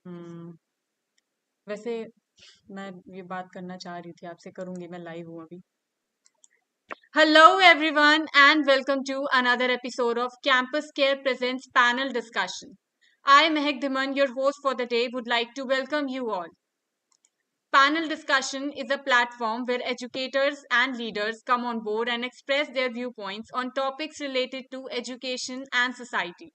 वैसे मैं ये बात करना चाह रही थी आपसे, करूंगी, मैं लाइव हूँ अभी. Hello everyone and welcome to another episode of Campus Care Presents Panel Discussion. I, Mehak Dhiman, your host for the day, would like to welcome you all. Panel discussion is a platform where educators and leaders come on board and express their viewpoints on topics related to education and society.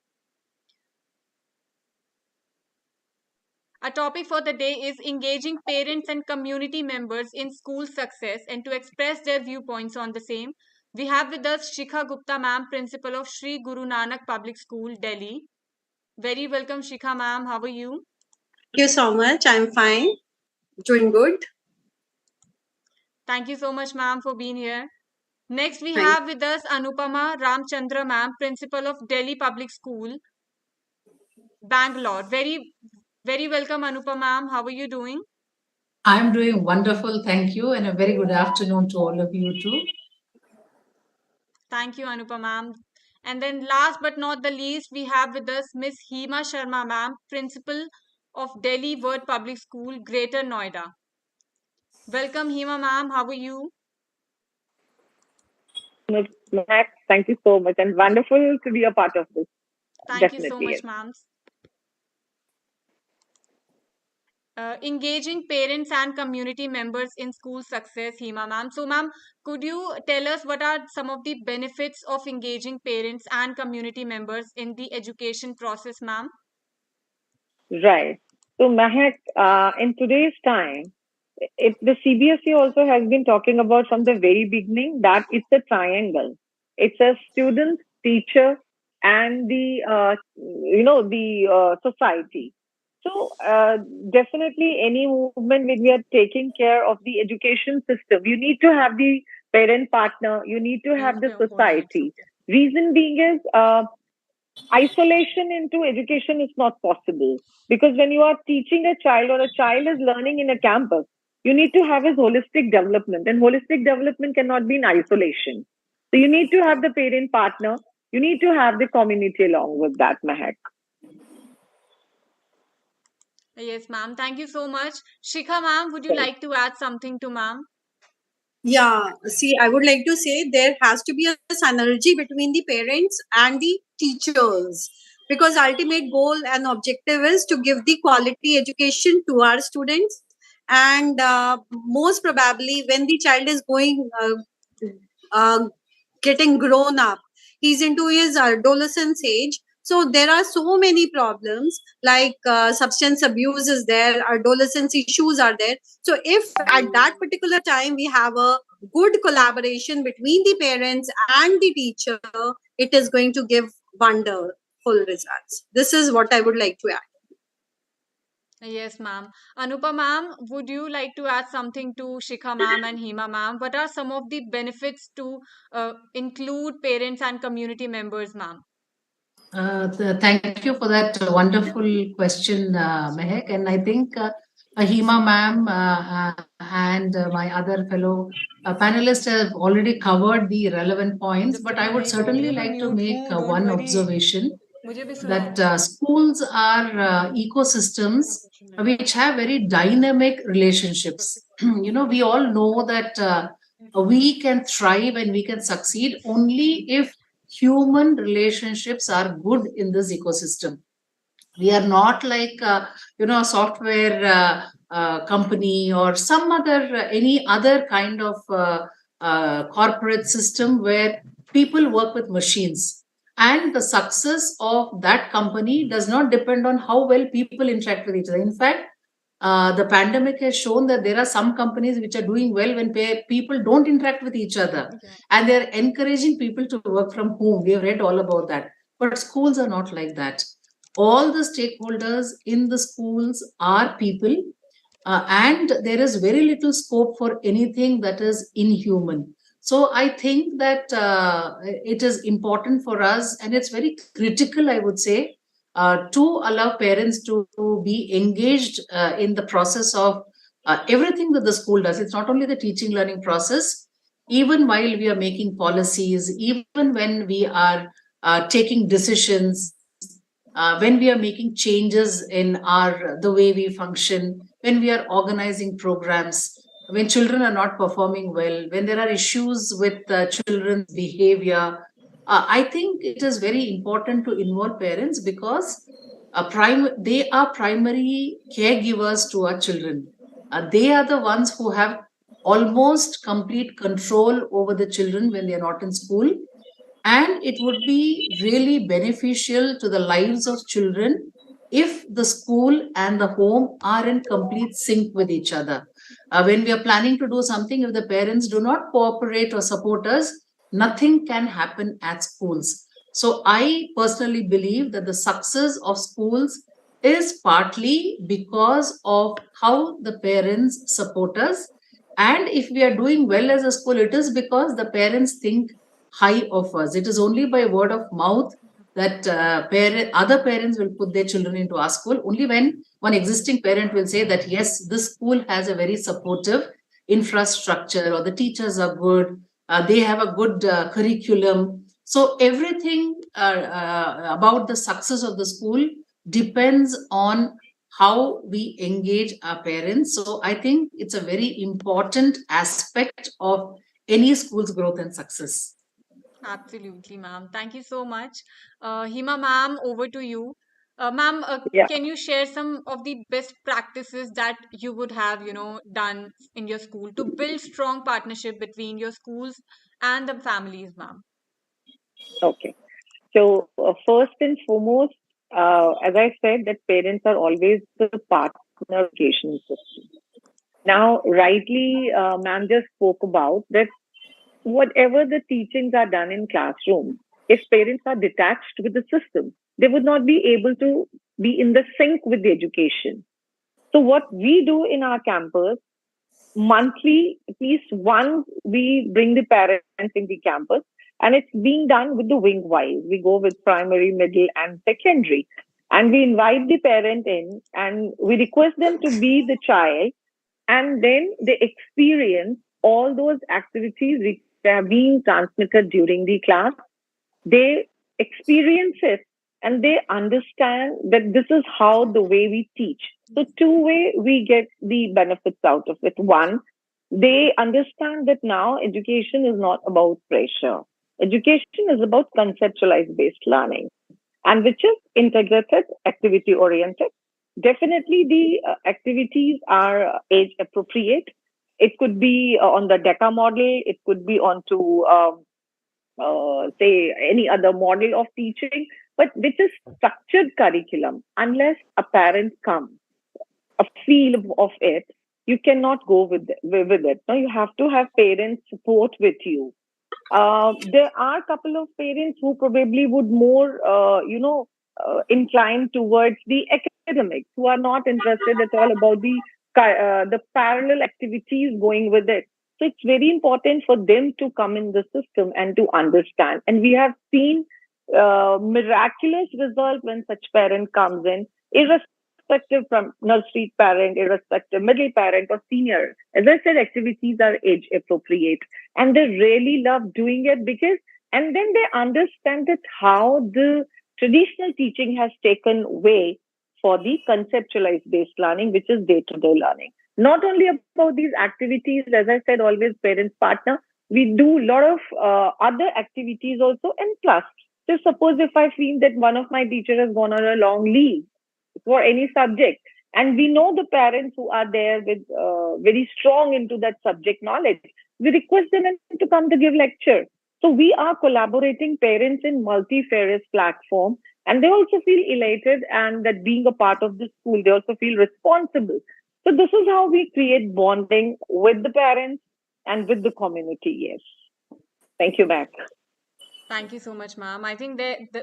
Our topic for the day is engaging parents and community members in school success, and to express their viewpoints on the same, we have with us Shikha Gupta ma'am, principal of Sri Guru Nanak Public School, Delhi. Very welcome, Shikha ma'am. How are you? Thank you so much. I'm fine. Doing good. Thank you so much, ma'am, for being here. Next, we Thank have with us Anupama Ramchandra ma'am, principal of Delhi Public School, Bangalore. Very welcome, Anupama ma'am. How are you doing? I'm doing wonderful, thank you, and a very good afternoon to all of you too. Thank you, Anupama ma'am. And then last but not the least, we have with us Miss Hema Sharma ma'am, principal of Delhi Word Public School, Greater Noida. Welcome, Hema ma'am. How are you? Max, thank you so much, and wonderful to be a part of this. Thank you so Definitely, much, yes. ma'am. Engaging parents and community members in school success, Hema ma'am. So, ma'am, could you tell us what are some of the benefits of engaging parents and community members in the education process, ma'am? Right. So, Mahak, in today's time, the CBSE also has been talking about from the very beginning that it's a triangle. It's a student, teacher, and the society. So definitely, any movement when we are taking care of the education system, you need to have the parent partner. You need to have the society. Reason being is isolation into education is not possible, because when you are teaching a child or a child is learning in a campus, you need to have his holistic development, and holistic development cannot be in isolation. So you need to have the parent partner, you need to have the community along with that, Mahak. Yes, ma'am. Thank you so much. Shikha ma'am, would you like to add something to ma'am? Yeah, see, I would like to say there has to be a synergy between the parents and the teachers, because ultimate goal and objective is to give the quality education to our students. And most probably when the child is going getting grown up, he's into his adolescence age, so there are so many problems like substance abuse is there, adolescence issues are there. So if at that particular time we have a good collaboration between the parents and the teacher, it is going to give wonderful results. This is what I would like to add. Yes, ma'am. Anupa ma'am, would you like to add something to Shikha ma'am and Hema ma'am? What are some of the benefits to include parents and community members, ma'am? Thank you for that wonderful question, Mehak. And I think Hima ma'am and my other fellow panelists have already covered the relevant points, but I would certainly like to make one observation that schools are ecosystems which have very dynamic relationships. We all know that we can thrive and we can succeed only if human relationships are good in this ecosystem. We are not like a software company or some other any other kind of corporate system where people work with machines, and the success of that company does not depend on how well people interact with each other. In fact, the pandemic has shown that there are some companies which are doing well when people don't interact with each other, and they're encouraging people to work from home. We have read all about that, but schools are not like that. All the stakeholders in the schools are people, and there is very little scope for anything that is inhuman. So I think that it is important for us, and it's very critical, I would say, to allow parents to be engaged in the process of everything that the school does. It's not only the teaching learning process, even while we are making policies, even when we are taking decisions, when we are making changes in the way we function, when we are organizing programs, when children are not performing well, when there are issues with children's behavior, I think it is very important to involve parents because they are primary caregivers to our children. They are the ones who have almost complete control over the children when they are not in school, and it would be really beneficial to the lives of children if the school and the home are in complete sync with each other. When we are planning to do something, if the parents do not cooperate or support us, nothing can happen at schools. So I personally believe that the success of schools is partly because of how the parents support us. And if we are doing well as a school, it is because the parents think high of us. It is only by word of mouth that other parents will put their children into our school. Only when one existing parent will say that, yes, this school has a very supportive infrastructure, or the teachers are good, they have a good curriculum. So everything about the success of the school depends on how we engage our parents. So I think it's a very important aspect of any school's growth and success. Absolutely, ma'am. Thank you so much. Hima, ma'am, over to you. Ma'am, Yeah. can you share some of the best practices that you would have, done in your school to build strong partnership between your schools and the families, ma'am? Okay. So, first and foremost, as I said, that parents are always the partner of education system. Now, rightly, ma'am just spoke about that whatever the teachings are done in classroom, if parents are detached with the system, they would not be able to be in the sync with the education. So, what we do in our campus, monthly, at least once we bring the parents in the campus, and it's being done with the wing wise. We go with primary, middle, and secondary. And we invite the parent in and we request them to be the child, and then they experience all those activities which are being transmitted during the class. They experience it and they understand that this is how the way we teach. So two way we get the benefits out of it. One, they understand that now education is not about pressure. Education is about conceptualized based learning, and which is integrated, activity oriented. Definitely the activities are age appropriate. It could be on the DECA model, it could be onto say any other model of teaching, but which is structured curriculum. Unless a parent comes, a feel of it, you cannot go with it. No, you have to have parents support with you. There are a couple of parents who probably would more, incline towards the academics, who are not interested at all about the parallel activities going with it. So it's very important for them to come in the system and to understand. And we have seen miraculous result when such parent comes in, irrespective from nursery parent, irrespective middle parent or senior. As I said, activities are age appropriate and they really love doing it because, and then they understand that how the traditional teaching has taken way for the conceptualized based learning, which is day to day learning. Not only about these activities, as I said, always parents partner, we do a lot of other activities also in class. So suppose if I feel that one of my teachers has gone on a long leave for any subject, and we know the parents who are there with very strong into that subject knowledge, we request them to come to give lecture. So we are collaborating parents in multifarious platform, and they also feel elated and that being a part of the school, they also feel responsible. So this is how we create bonding with the parents and with the community. Yes. Thank you, Mac. Thank you so much, ma'am. I think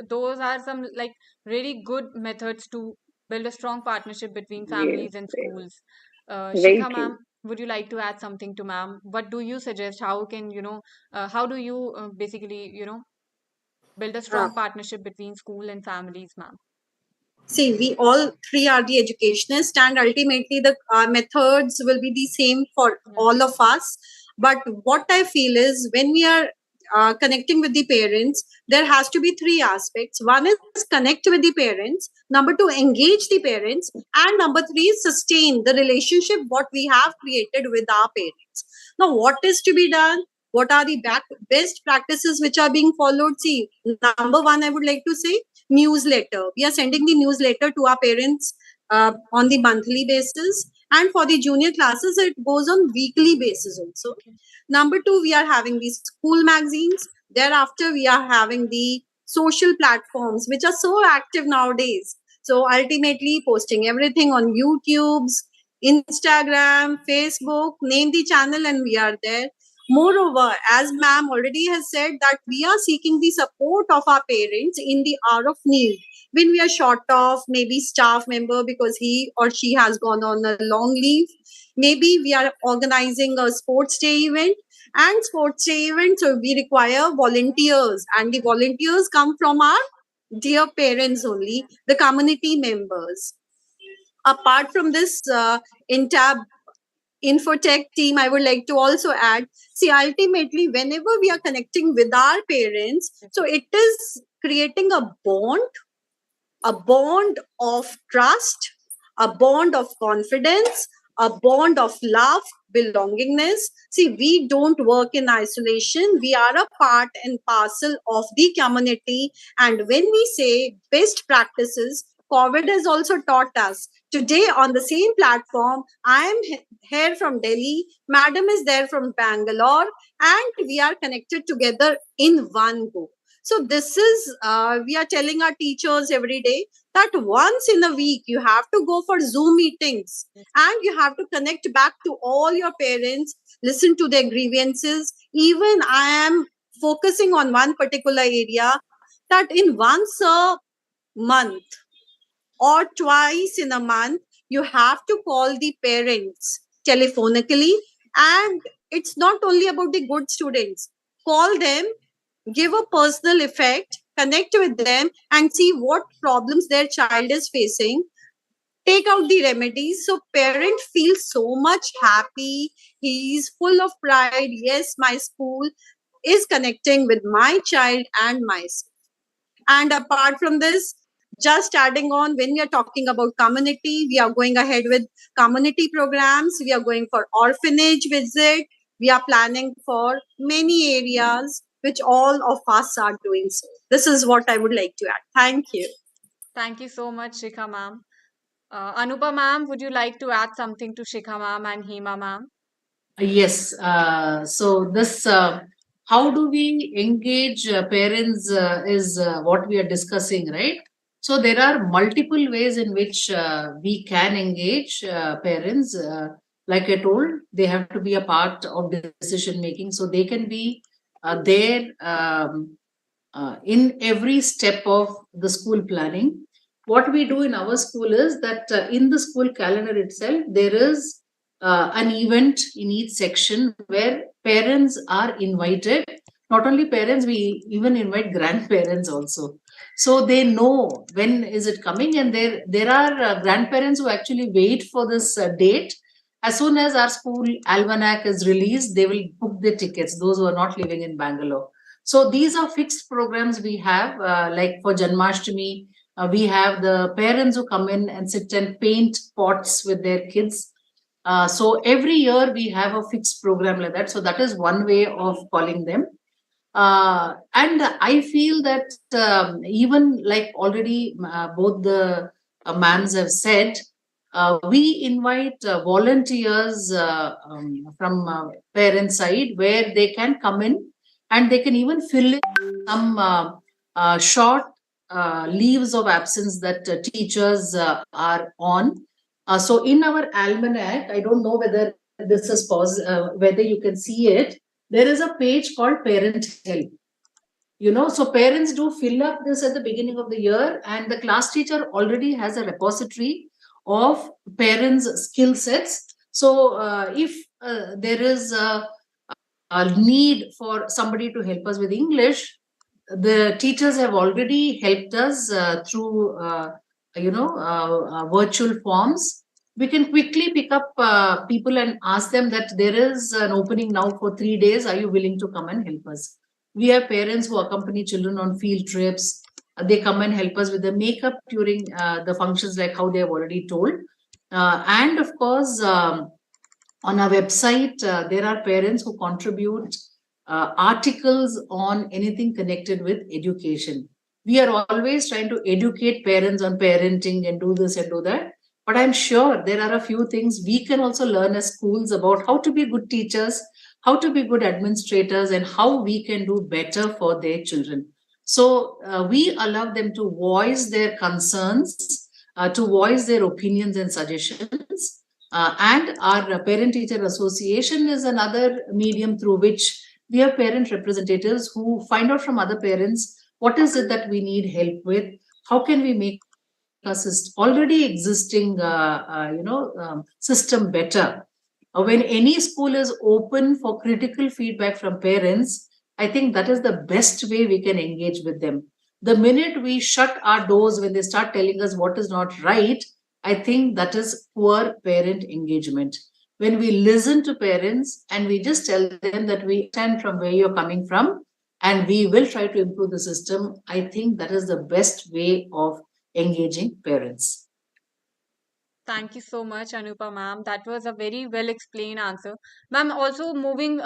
those are some like really good methods to build a strong partnership between Yes. families and Yes. schools. Very Shikha, true. ma'am, would you like to add something to ma'am? What do you suggest? How do you basically, build a Uh, strong partnership between school and families, ma'am? See, we all three are the educationists, and ultimately the methods will be the same for Yeah. all of us. But what I feel is when we are connecting with the parents, there has to be three aspects. One is connect with the parents, number two, engage the parents, and number three, sustain the relationship what we have created with our parents. Now, what is to be done? What are the best practices which are being followed? See, number one, I would like to say newsletter. We are sending the newsletter to our parents on the monthly basis, and for the junior classes, it goes on weekly basis also. Number two, we are having the school magazines. Thereafter, we are having the social platforms, which are so active nowadays. So ultimately, posting everything on YouTube's, Instagram, Facebook, name the channel, and we are there. Moreover, as ma'am already has said, that we are seeking the support of our parents in the hour of need. When we are short of maybe staff member because he or she has gone on a long leave, maybe we are organizing a sports day event, and sports day event, so we require volunteers, and the volunteers come from our dear parents only, the community members. Apart from this, in tab infotech team, I would like to also add, see, ultimately whenever we are connecting with our parents, so it is creating a bond of trust, a bond of confidence, a bond of love, belongingness. See, we don't work in isolation. We are a part and parcel of the community. And when we say best practices, COVID has also taught us. Today, on the same platform, I am here from Delhi, Madam is there from Bangalore, and we are connected together in one go. So this is, we are telling our teachers every day that once in a week, you have to go for Zoom meetings and you have to connect back to all your parents, listen to their grievances. Even I am focusing on one particular area, that in once a month or twice in a month, you have to call the parents telephonically. And it's not only about the good students. Call them, give a personal effect, connect with them, and see what problems their child is facing. Take out the remedies. So parent feels so much happy. He is full of pride. Yes, my school is connecting with my child and myself. And apart from this, just adding on, when we are talking about community, we are going ahead with community programs. We are going for orphanage visit. We are planning for many areas, which all of us are doing so. This is what I would like to add. Thank you. Thank you so much, Shikha ma'am. Anupa ma'am, would you like to add something to Shikha ma'am and Hema ma'am? Yes. So this, how do we engage parents is what we are discussing, right? So there are multiple ways in which we can engage parents. Like I told, they have to be a part of decision making, so they can be there in every step of the school planning. What we do in our school is that in the school calendar itself, there is an event in each section where parents are invited. Not only parents, we even invite grandparents also. So they know when is it coming, and there are grandparents who actually wait for this date. As soon as our school almanac is released, they will book the tickets, those who are not living in Bangalore. So these are fixed programs we have, like for Janmashtami, we have the parents who come in and sit and paint pots with their kids. So every year we have a fixed program like that. So that is one way of calling them. And I feel that even like already both the ma'ams have said, we invite volunteers from parent side where they can come in and they can even fill in some short leaves of absence that teachers are on. So in our almanac, I don't know whether this is whether you can see it. There is a page called Parent Help. So parents do fill up this at the beginning of the year, and the class teacher already has a repository of parents' skill sets. So if there is a need for somebody to help us with English, the teachers have already helped us through virtual forms. We can quickly pick up people and ask them that there is an opening now for 3 days. Are you willing to come and help us? We have parents who accompany children on field trips. They come and help us with the makeup during the functions, like how they have already told. And of course, on our website, there are parents who contribute articles on anything connected with education. We are always trying to educate parents on parenting and do this and do that. But I'm sure there are a few things we can also learn as schools about how to be good teachers, how to be good administrators, and how we can do better for their children. So we allow them to voice their concerns, to voice their opinions and suggestions. And our parent teacher association is another medium through which we have parent representatives who find out from other parents what is it that we need help with, how can we make a already existing system better. When any school is open for critical feedback from parents, I think that is the best way we can engage with them. The minute we shut our doors when they start telling us what is not right, I think that is poor parent engagement. When we listen to parents and we just tell them that we stand from where you're coming from and we will try to improve the system, I think that is the best way of engaging parents. Thank you so much, Anupa ma'am. That was a very well explained answer. Ma'am, also moving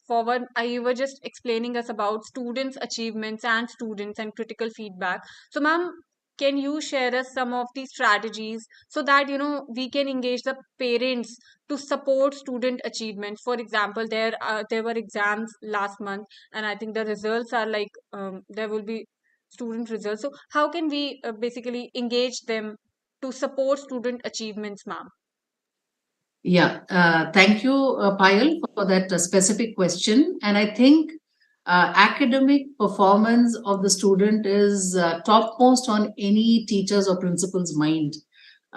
forward, you were just explaining us about students' achievements and students and critical feedback. So, ma'am, can you share us some of the strategies so that we can engage the parents to support student achievement? For example, there were exams last month, and I think the results are like there will be student results. So, how can we basically engage them to support student achievements, ma'am? Yeah, thank you, Payal, for that specific question. And I think academic performance of the student is topmost on any teacher's or principal's mind.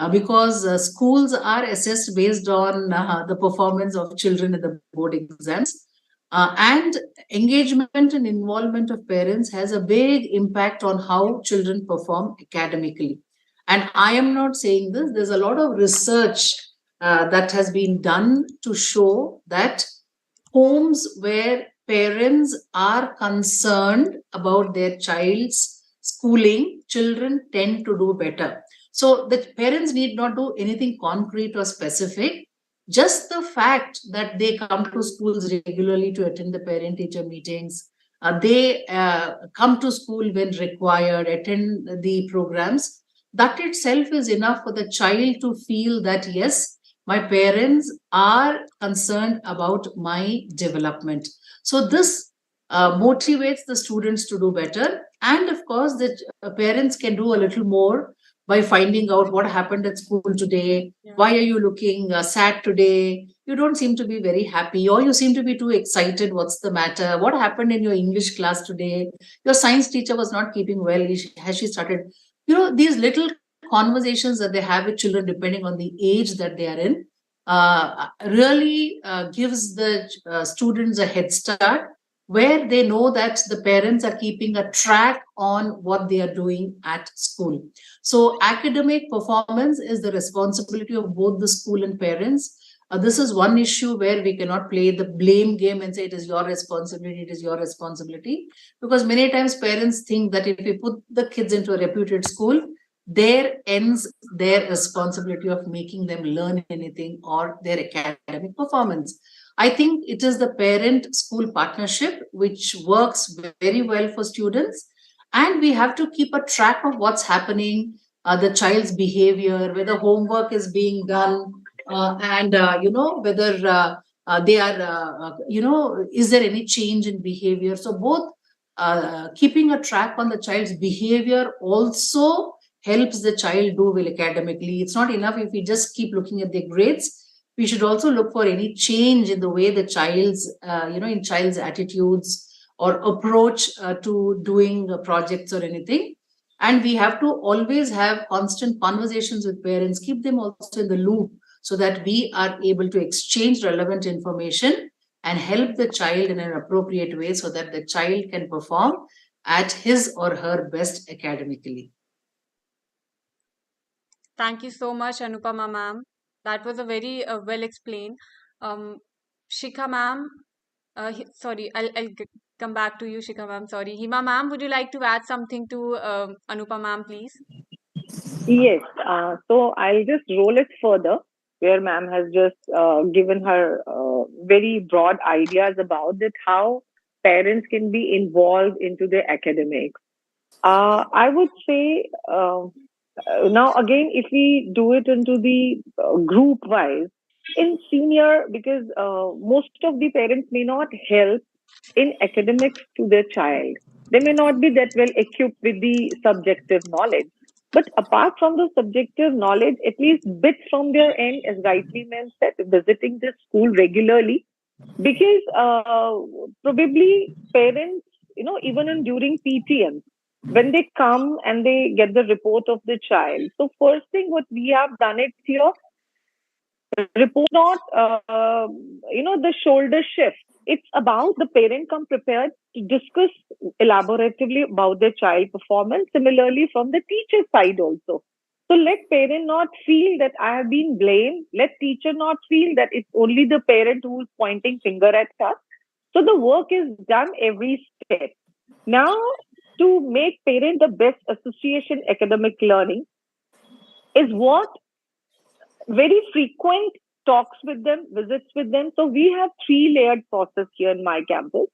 Because schools are assessed based on the performance of children in the board exams. And engagement and involvement of parents has a big impact on how children perform academically. And I am not saying this, there's a lot of research that has been done to show that homes where parents are concerned about their child's schooling, children tend to do better. So the parents need not do anything concrete or specific. Just the fact that they come to schools regularly to attend the parent teacher meetings, they come to school when required, attend the programs, that itself is enough for the child to feel that, yes, my parents are concerned about my development. So this motivates the students to do better. And of course, the parents can do a little more by finding out what happened at school today. Yeah. Why are you looking sad today? You don't seem to be very happy, or you seem to be too excited. What's the matter? What happened in your English class today? Your science teacher was not keeping well. Has she started? These little conversations that they have with children, depending on the age that they are in, really gives the students a head start, where they know that the parents are keeping a track on what they are doing at school. So academic performance is the responsibility of both the school and parents. This is one issue where we cannot play the blame game and say it is your responsibility, it is your responsibility. Because many times parents think that if we put the kids into a reputed school, there ends their responsibility of making them learn anything or their academic performance. I think it is the parent school partnership which works very well for students. And we have to keep a track of what's happening, the child's behavior, whether homework is being done, and whether they are, is there any change in behavior? So both keeping a track on the child's behavior also helps the child do well academically. It's not enough if we just keep looking at their grades. We should also look for any change in the way the child's, in child's attitudes or approach to doing projects or anything. And we have to always have constant conversations with parents, keep them also in the loop so that we are able to exchange relevant information and help the child in an appropriate way so that the child can perform at his or her best academically. Thank you so much, Anupama ma'am. That was a very well explained. Shikha ma'am, Sorry, I'll come back to you, Shikha ma'am. Sorry. Hima ma'am, would you like to add something to Anupa ma'am, please? Yes. So I'll just roll it further, where ma'am has just given her very broad ideas about it, how parents can be involved into their academics. I would say now again, if we do it into the group wise, in senior, because most of the parents may not help in academics to their child. They may not be that well equipped with the subjective knowledge. But apart from the subjective knowledge, at least bits from their end, as rightly meant, that visiting the school regularly, because probably parents, even during PTM, when they come and they get the report of the child. So first thing, what we have done it here, report not the shoulder shift. It's about the parent come prepared to discuss elaboratively about their child performance. Similarly, from the teacher side also. So let parent not feel that I have been blamed. Let teacher not feel that it's only the parent who is pointing finger at us. So the work is done every step. Now, to make parent the best association academic learning is what very frequent talks with them, visits with them. So we have three layered process here in my campus.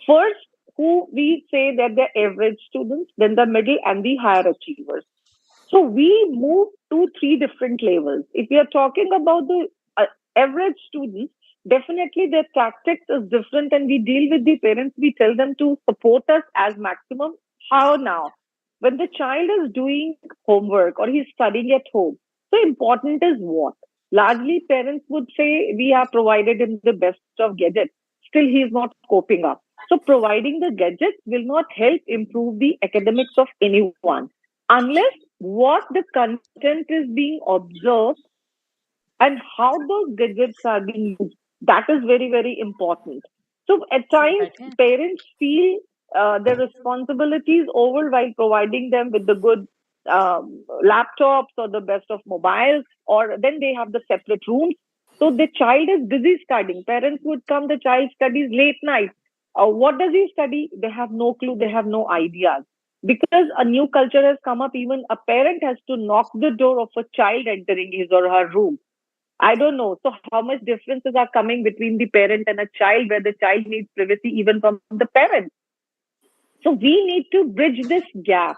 First, who we say that they're average students, then the middle and the higher achievers. So we move to three different levels. If we are talking about the average students, definitely their tactics is different, and we deal with the parents. We tell them to support us as maximum. How now? When the child is doing homework or he's studying at home, so important is what? Largely, parents would say we have provided him the best of gadgets. Still, he is not coping up. So, providing the gadgets will not help improve the academics of anyone unless what the content is being observed and how those gadgets are being used. That is very, very important. So at times, parents feel their responsibilities over while providing them with the good laptops or the best of mobiles, or then they have the separate rooms. So the child is busy studying. Parents would come, the child studies late night. What does he study? They have no clue, they have no ideas. Because a new culture has come up, even a parent has to knock the door of a child entering his or her room. I don't know. So how much differences are coming between the parent and a child, where the child needs privacy even from the parent. So we need to bridge this gap.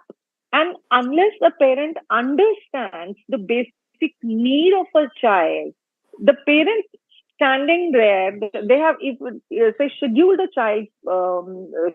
And unless the parent understands the basic need of a child, the parent standing there, they have, if say, scheduled a child's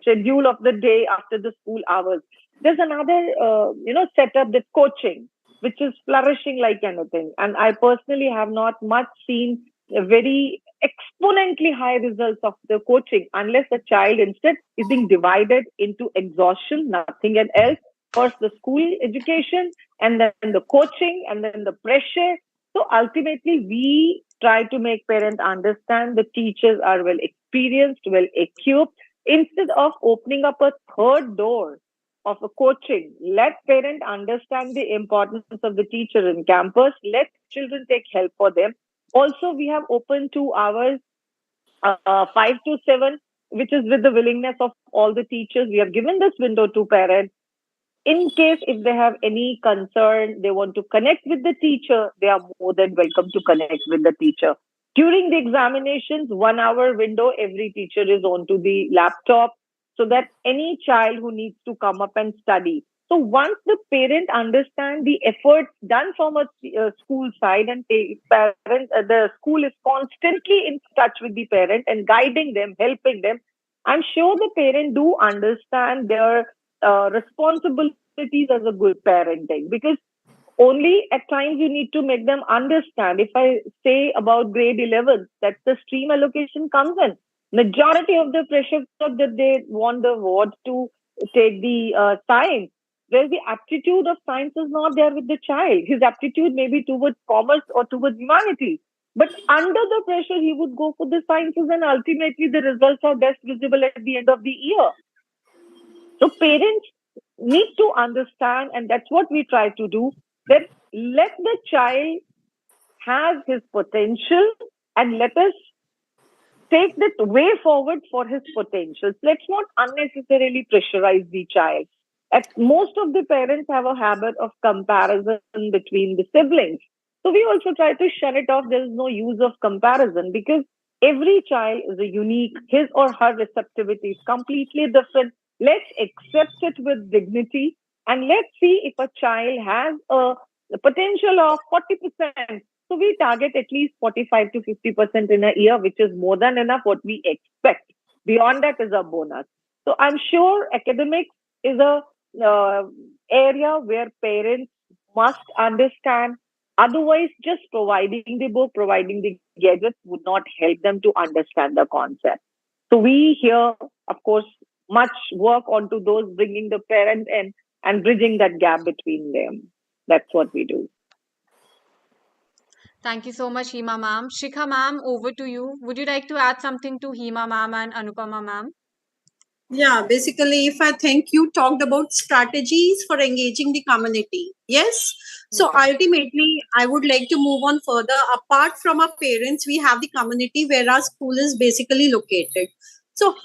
schedule of the day after the school hours. There's another, setup, that's coaching, which is flourishing like anything. And I personally have not much seen a very exponentially high results of the coaching unless the child instead is being divided into exhaustion, nothing and else. First the school education, and then the coaching, and then the pressure. So ultimately we try to make parents understand the teachers are well experienced, well equipped. Instead of opening up a third door of a coaching, let parents understand the importance of the teacher in campus. Let children take help for them. Also, we have opened 2 hours, 5 to 7, which is with the willingness of all the teachers. We have given this window to parents. In case if they have any concern, they want to connect with the teacher, they are more than welcome to connect with the teacher. During the examinations, 1 hour window, every teacher is onto the laptop, so that any child who needs to come up and study. So once the parent understand the efforts done from a school side, and the school is constantly in touch with the parent and guiding them, helping them, I'm sure the parent do understand their responsibilities as a good parenting, because only at times you need to make them understand. If I say about grade 11, that's the stream allocation comes in. Majority of the pressure that they want the ward to take the science, where the aptitude of science is not there with the child. His aptitude may be towards commerce or towards humanity. But under the pressure, he would go for the sciences, and ultimately the results are best visible at the end of the year. So parents need to understand, and that's what we try to do, that let the child have his potential, and let us take the way forward for his potentials. Let's not unnecessarily pressurize the child. Most of the parents have a habit of comparison between the siblings. So we also try to shut it off. There is no use of comparison because every child is a unique, his or her receptivity is completely different. Let's accept it with dignity and let's see if a child has a potential of 40%. So we target at least 45 to 50% in a year, which is more than enough what we expect. Beyond that is a bonus. So I'm sure academics is a uh, area where parents must understand. Otherwise, just providing the book, providing the gadgets would not help them to understand the concept. So we here, of course, much work onto those bringing the parent in and bridging that gap between them. That's what we do. Thank you so much, Hema ma'am. Shikha ma'am, over to you. Would you like to add something to Hema ma'am and Anupama ma'am? Yeah, basically, if I think you talked about strategies for engaging the community. Yes. So Yes. ultimately, I would like to move on further. Apart from our parents, we have the community where our school is basically located. So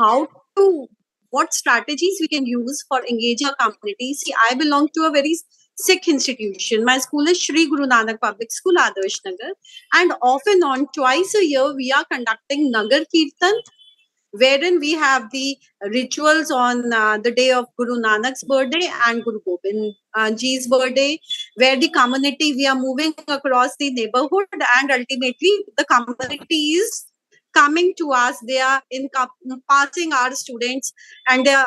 what strategies we can use for engaging our community? See, I belong to a very Sikh institution. My school is Shri Guru Nanak Public School, Adarsh Nagar. And off and on, twice a year, we are conducting Nagar Kirtan, wherein we have the rituals on the day of Guru Nanak's birthday and Guru Gobind Ji's birthday, where the community, we are moving across the neighborhood, and ultimately the community is coming to us. They are passing our students, and they are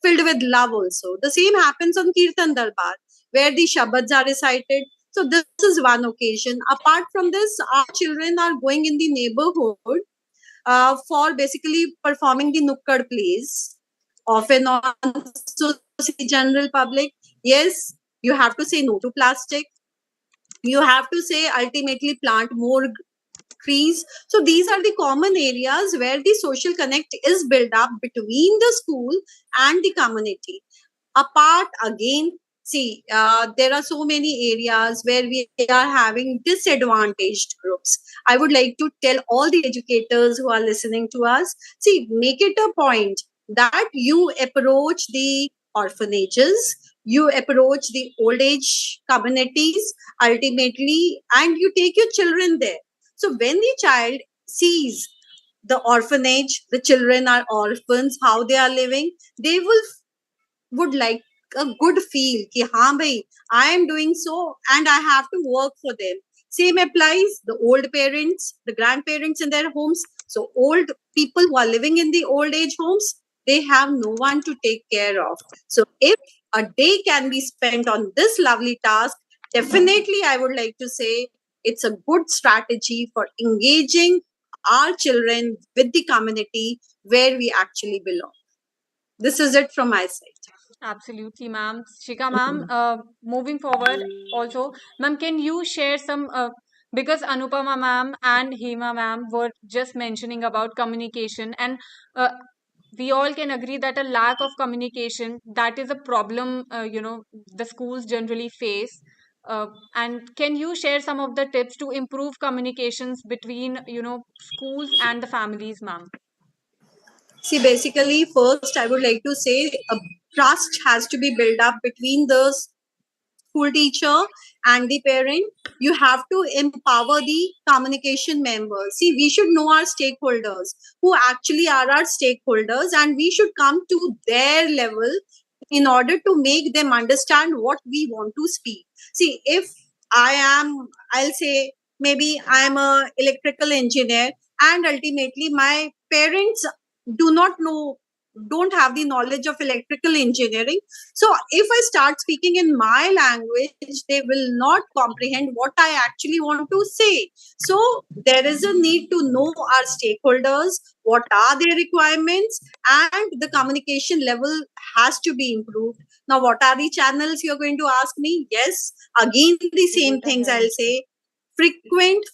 filled with love also. The same happens on Kirtan Darbar, where the Shabads are recited. So this is one occasion. Apart from this, our children are going in the neighborhood for basically performing the Nukkad plays, often on, so the general public. Yes, you have to say no to plastic. You have to say ultimately plant more trees. So these are the common areas where the social connect is built up between the school and the community. Apart again, see, there are so many areas where we are having disadvantaged groups. I would like to tell all the educators who are listening to us, see, make it a point that you approach the orphanages, you approach the old age communities ultimately, and you take your children there. So when the child sees the orphanage, the children are orphans, how they are living, they would like a good feel ki haan bhai, I am doing so and I have to work for them. Same applies the old parents, the grandparents in their homes. So old people who are living in the old age homes, they have no one to take care of. So if a day can be spent on this lovely task, definitely I would like to say it's a good strategy for engaging our children with the community where we actually belong. This is it from my side. Absolutely, ma'am. Shika ma'am, moving forward also, ma'am, can you share some, because Anupama ma'am and Hema ma'am were just mentioning about communication, and uh, we all can agree that a lack of communication, that is a problem, the schools generally face. And can you share some of the tips to improve communications between, schools and the families, ma'am? See, basically, first, I would like to say a trust has to be built up between the school teacher and the parent. You have to empower the communication members. See, we should know our stakeholders, who actually are our stakeholders, and we should come to their level in order to make them understand what we want to speak. See, if I'll say maybe I'm a electrical engineer, and ultimately my parents do not know, don't have the knowledge of electrical engineering. So if I start speaking in my language, they will not comprehend what I actually want to say. So there is a need to know our stakeholders, what are their requirements, and the communication level has to be improved. Now, what are the channels you're going to ask me? Yes, again the same things I'll say. Frequent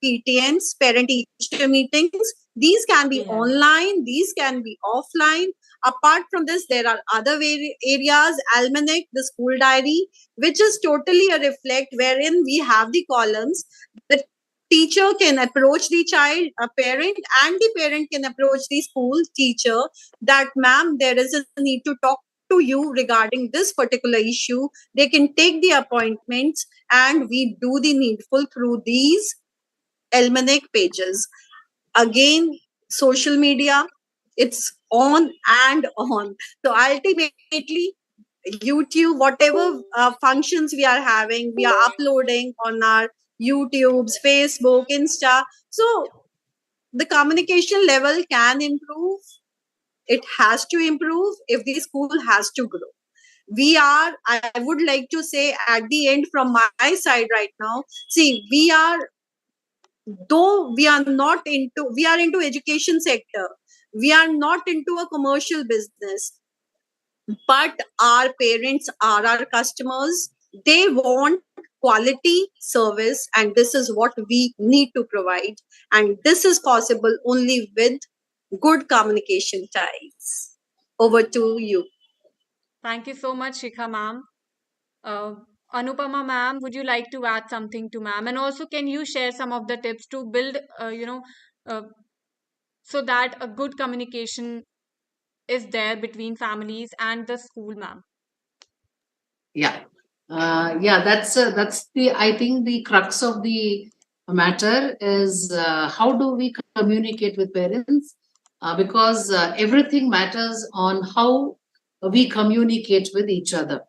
PTNs, parent teacher meetings. These can be Yeah. online, these can be offline. Apart from this, there are other areas, almanac, the school diary, which is totally a reflect wherein we have the columns. The teacher can approach the child, a parent, and the parent can approach the school teacher that, ma'am, there is a need to talk to you regarding this particular issue. They can take the appointments and we do the needful through these almanac pages. Again, social media, it's on and on. So ultimately, YouTube, whatever functions we are having, we are uploading on our YouTubes, Facebook, Insta. So the communication level can improve. It has to improve if the school has to grow. I would like to say at the end from my side right now, see, though we are into education sector, we are not into a commercial business, but our parents are our customers. They want quality service, and this is what we need to provide, and this is possible only with good communication ties. Over to you. Thank you so much, Shikha ma'am. Uh, Anupama ma'am, would you like to add something to ma'am? And also, can you share some of the tips to build, uh, so that a good communication is there between families and the school, ma'am? Yeah. Yeah, that's the, I think the crux of the matter is how do we communicate with parents? Because everything matters on how we communicate with each other.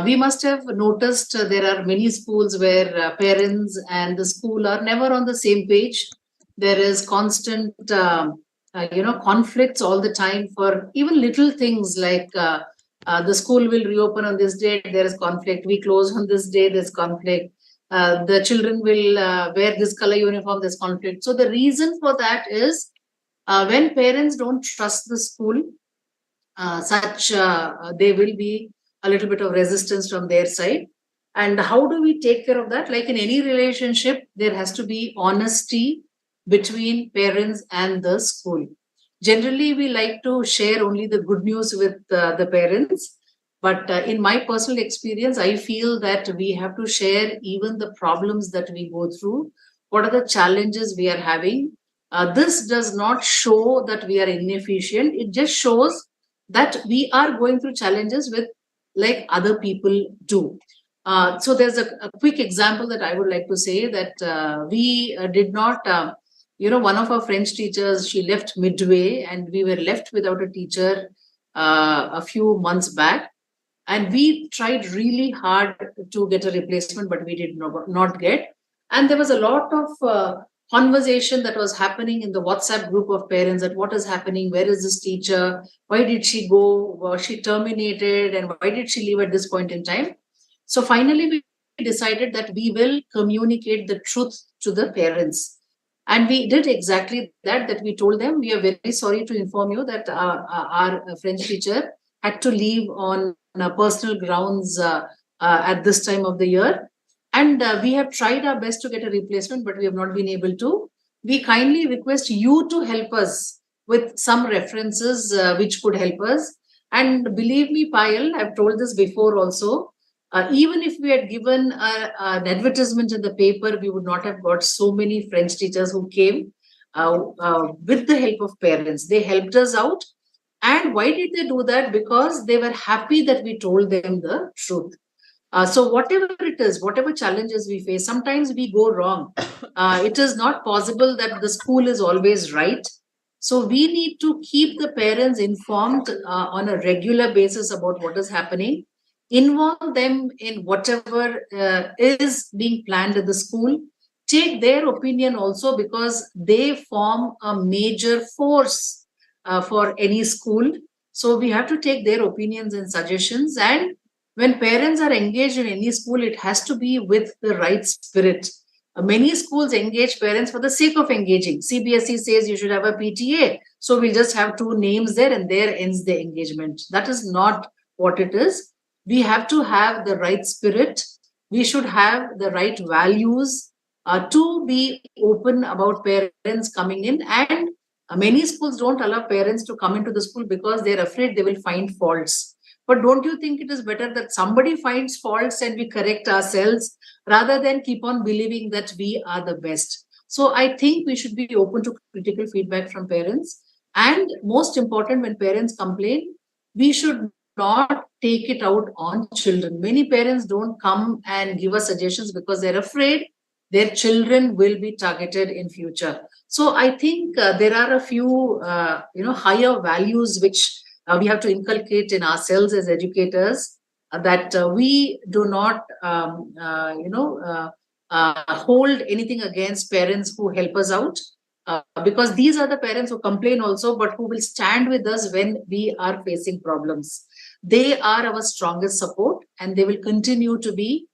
We must have noticed there are many schools where parents and the school are never on the same page. There is constant, conflicts all the time for even little things like the school will reopen on this date, there is conflict. We close on this day, there's conflict. The children will wear this color uniform, there's conflict. So the reason for that is when parents don't trust the school, there will be a little bit of resistance from their side. And how do we take care of that? Like in any relationship, there has to be honesty between parents and the school. Generally, we like to share only the good news with the parents. But in my personal experience, I feel that we have to share even the problems that we go through. What are the challenges we are having? This does not show that we are inefficient. It just shows that we are going through challenges with like other people do. So there's a quick example that I would like to say that we did not, one of our French teachers, she left midway and we were left without a teacher a few months back. And we tried really hard to get a replacement, but we did not get. And there was a lot of conversation that was happening in the WhatsApp group of parents that what is happening, where is this teacher, why did she go, was she terminated, and why did she leave at this point in time. So finally we decided that we will communicate the truth to the parents, and we did exactly that we told them we are very sorry to inform you that our French teacher had to leave on personal grounds at this time of the year. And we have tried our best to get a replacement, but we have not been able to. We kindly request you to help us with some references which could help us. And believe me, Payal, I've told this before also. Even if we had given an advertisement in the paper, we would not have got so many French teachers who came with the help of parents. They helped us out. And why did they do that? Because they were happy that we told them the truth. So whatever it is, whatever challenges we face, sometimes we go wrong. It is not possible that the school is always right. So we need to keep the parents informed on a regular basis about what is happening, involve them in whatever is being planned at the school, take their opinion also because they form a major force for any school. So we have to take their opinions and suggestions. And when parents are engaged in any school, it has to be with the right spirit. Many schools engage parents for the sake of engaging. CBSE says you should have a PTA. So we'll just have two names there and there ends the engagement. That is not what it is. We have to have the right spirit. We should have the right values to be open about parents coming in. And many schools don't allow parents to come into the school because they're afraid they will find faults. But don't you think it is better that somebody finds faults and we correct ourselves rather than keep on believing that we are the best? So I think we should be open to critical feedback from parents. And most important, when parents complain, we should not take it out on children. Many parents don't come and give us suggestions because they're afraid their children will be targeted in future. So I think there are a few higher values which we have to inculcate in ourselves as educators, that we do not hold anything against parents who help us out, because these are the parents who complain also, but who will stand with us when we are facing problems. They are our strongest support, and they will continue to be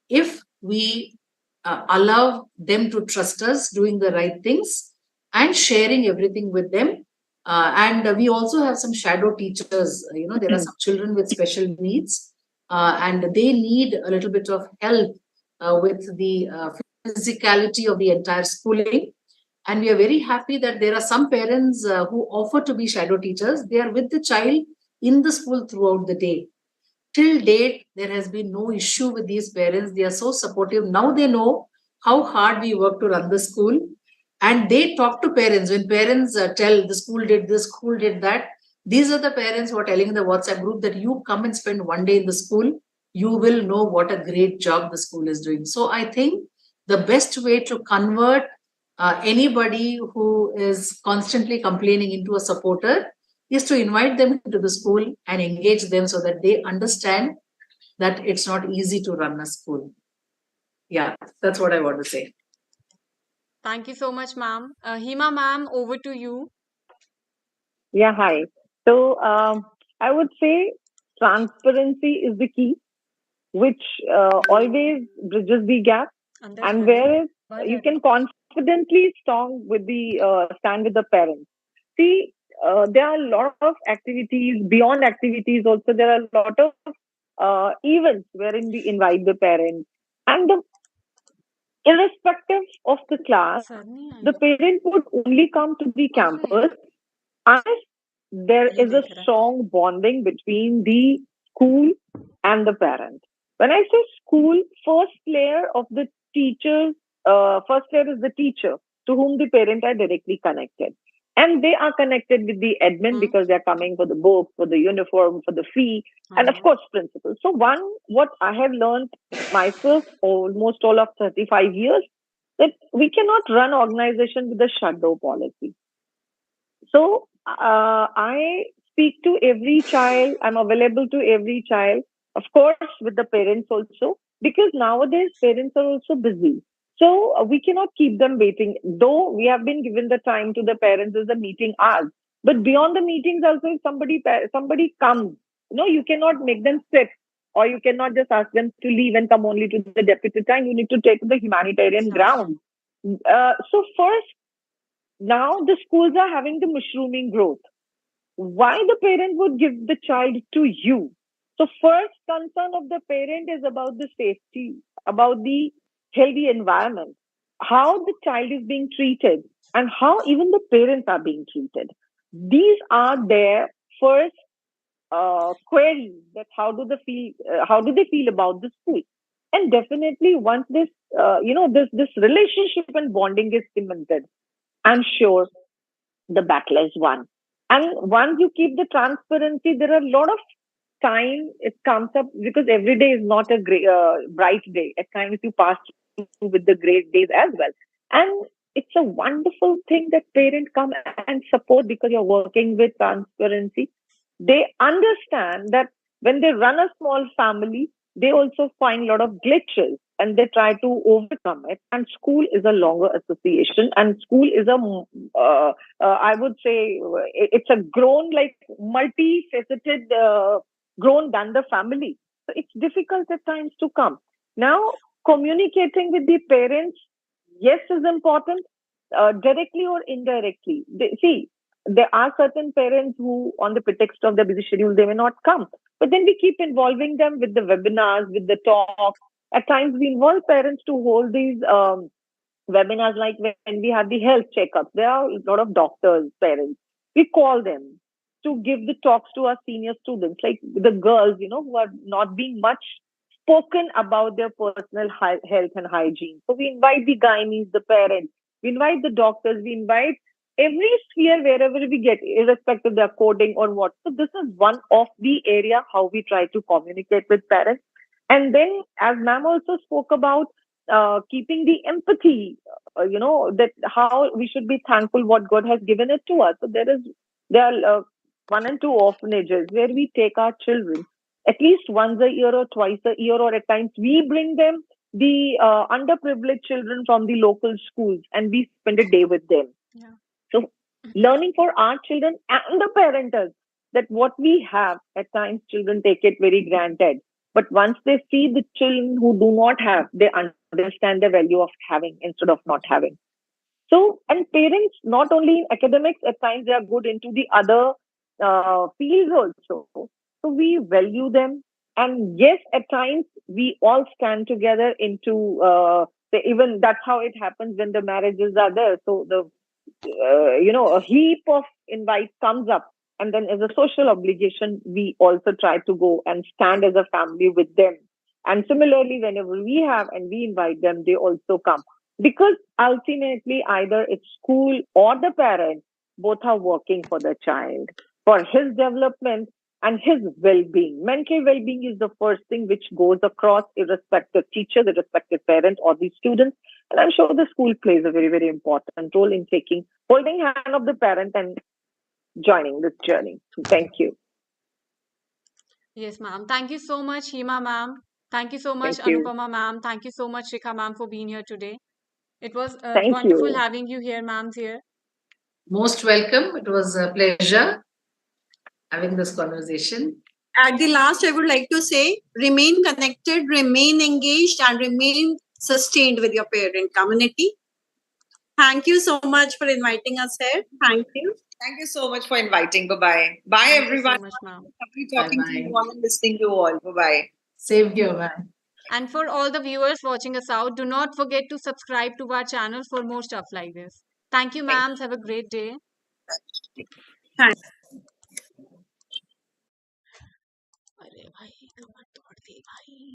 if we allow them to trust us doing the right things and sharing everything with them. And we also have some shadow teachers. There are some children with special needs, and they need a little bit of help with the physicality of the entire schooling. And we are very happy that there are some parents who offer to be shadow teachers. They are with the child in the school throughout the day. Till date, there has been no issue with these parents. They are so supportive. Now they know how hard we work to run the school. And they talk to parents. When parents tell the school did this, school did that, these are the parents who are telling in the WhatsApp group that you come and spend one day in the school. You will know what a great job the school is doing. So I think the best way to convert anybody who is constantly complaining into a supporter is to invite them into the school and engage them so that they understand that it's not easy to run a school. Yeah, that's what I want to say. Thank you so much, ma'am. Hima, ma'am, over to you. Yeah, hi. So I would say transparency is the key, which always bridges the gap, and whereas you can confidently stand with the parents. See, there are a lot of activities beyond activities. Also, there are a lot of events wherein we invite the parents, and irrespective of the class, the parent would only come to the campus unless there is a strong bonding between the school and the parent. When I say school, first layer is the teacher to whom the parent are directly connected. And they are connected with the admin because they're coming for the book, for the uniform, for the fee, and of course, principal. So, what I have learned myself almost all of 35 years, that we cannot run organization with a shutdown policy. So I speak to every child. I'm available to every child, of course, with the parents also, because nowadays parents are also busy. So we cannot keep them waiting. Though we have been given the time to the parents as the meeting hours, but beyond the meetings also, if somebody comes, you cannot make them sit, or you cannot just ask them to leave and come only to the deputy time. You need to take the humanitarian ground. So first, now the schools are having the mushrooming growth. Why the parent would give the child to you? So first concern of the parent is about the safety, about the healthy environment, how the child is being treated, and how even the parents are being treated. These are their first queries, that how do they feel about the school? And definitely once this relationship and bonding is cemented, I'm sure the battle is won. And once you keep the transparency, there are a lot of time it comes up, because every day is not a bright day. At times you pass through with the great days as well. And it's a wonderful thing that parents come and support, because you're working with transparency. They understand that when they run a small family, they also find a lot of glitches and they try to overcome it. And school is a longer association, and school is I would say, it's a grown, like multifaceted, grown than the family. So it's difficult at times to come. Now, communicating with the parents, yes, is important, directly or indirectly. See, there are certain parents who, on the pretext of their busy schedule, they may not come. But then we keep involving them with the webinars, with the talks. At times, we involve parents to hold these webinars, like when we have the health checkups. There are a lot of doctors, parents. We call them to give the talks to our senior students, like the girls, who are not being much spoken about their personal health and hygiene. So we invite the gynaes, the parents, we invite the doctors, we invite every sphere wherever we get, irrespective they're coding or what. So this is one of the area how we try to communicate with parents. And then, as ma'am also spoke about, keeping the empathy, that how we should be thankful what God has given it to us. So there are one and two orphanages where we take our children at least once a year or twice a year, or at times we bring them the underprivileged children from the local schools, and we spend a day with them. Yeah. So learning for our children and the parenters, that what we have, at times children take it very granted. But once they see the children who do not have, they understand the value of having instead of not having. So, and parents, not only in academics, at times they are good into the other fields also. So we value them. And yes, at times we all stand together into, even that's how it happens when the marriages are there. So a heap of invites comes up. And then as a social obligation, we also try to go and stand as a family with them. And similarly, whenever we have and we invite them, they also come. Because ultimately, either it's school or the parent, both are working for the child, for his development and his well-being. Mental well-being is the first thing which goes across, irrespective teacher, the respective parent, or the student. And I'm sure the school plays a very, very important role in holding hand of the parent and joining this journey. Thank you. Yes, ma'am. Thank you so much, Hima ma'am. Thank you so much, Thank you. Anupama ma'am. Thank you so much, Shikha ma'am, for being here today. It was Thank wonderful you. having you here, ma'am, here. Most welcome. It was a pleasure having this conversation. At the last, I would like to say, remain connected, remain engaged, and remain sustained with your parent community. Thank you so much for inviting us here. Thank you. Thank you so much for inviting. Bye-bye. Bye, Thank you everyone. so much, ma'am. Happy talking to Bye-bye. you all and listening to you all. Bye-bye. Same here, man. And for all the viewers watching us out, do not forget to subscribe to our channel for more stuff like this. Thank you, ma'am. Have a great day. Thank अरे भाई कमर तोड़ दी भाई